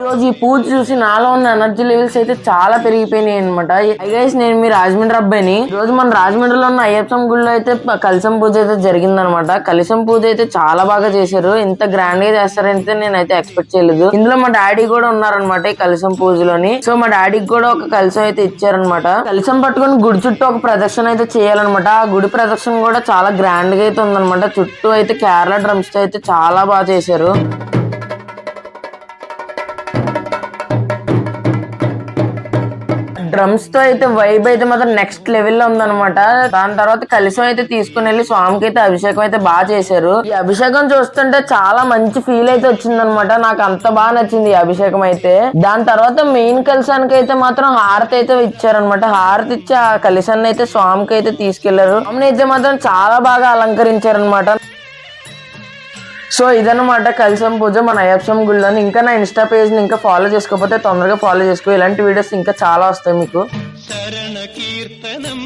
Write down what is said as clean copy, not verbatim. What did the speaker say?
రోజు ఈ పూజ చూసి నాలో ఉన్న ఎనర్జీ లెవెల్స్ అయితే చాలా పెరిగిపోయినాయి అనమాట. గైస్, నేను మీ రాజమండ్రి అబ్బాయిని. ఈ రోజు మన రాజమండ్రిలో ఉన్న అయ్యప్ప గుడిలో అయితే కలశం పూజ అయితే జరిగిందనమాట. కలశం పూజ అయితే చాలా బాగా చేశారు. ఇంత గ్రాండ్ గా చేస్తారంటే నేనైతే ఎక్స్పెక్ట్ చేయలేదు. ఇందులో మా డాడీ కూడా ఉన్నారనమాట ఈ కలశం పూజలోని. సో మా డాడీకి కూడా ఒక కలశం అయితే ఇచ్చారనమాట. కలశం పట్టుకొని గుడి చుట్టూ ఒక ప్రదక్షిణ అయితే చేయాలన్నమాట. ఆ గుడి ప్రదక్షిణ కూడా చాలా గ్రాండ్ గా అయితే ఉందన్నమాట. చుట్టూ అయితే కేరళ డ్రమ్స్ తో అయితే చాలా బాగా చేశారు. డ్రమ్స్ తో అయితే వైబ్ అయితే మాత్రం నెక్స్ట్ లెవెల్ లో ఉందన్నమాట. దాని తర్వాత కలశం అయితే తీసుకుని వెళ్ళి స్వామికి అయితే అభిషేకం అయితే బాగా చేశారు. ఈ అభిషేకం చూస్తుంటే చాలా మంచి ఫీల్ అయితే వచ్చిందనమాట. నాకు అంత బాగా నచ్చింది ఈ అభిషేకం అయితే. దాని తర్వాత మెయిన్ కలశానికి అయితే మాత్రం హారతి అయితే ఇచ్చారనమాట. హారతి ఇచ్చి ఆ కలశాన్ని అయితే స్వామికి అయితే తీసుకెళ్లారు. స్వామిని అయితే మాత్రం చాలా బాగా అలంకరించారనమాట. సో ఇదన్నమాట కలశం పూజ మన అయ్యప్ప గుడిలోని. ఇంకా నా ఇన్స్టా పేజ్ ని ఇంకా ఫాలో చేసుకోకపోతే తొందరగా ఫాలో చేసుకో. ఇలాంటి వీడియోస్ ఇంకా చాలా వస్తాయి మీకు. శరణ కీర్తనం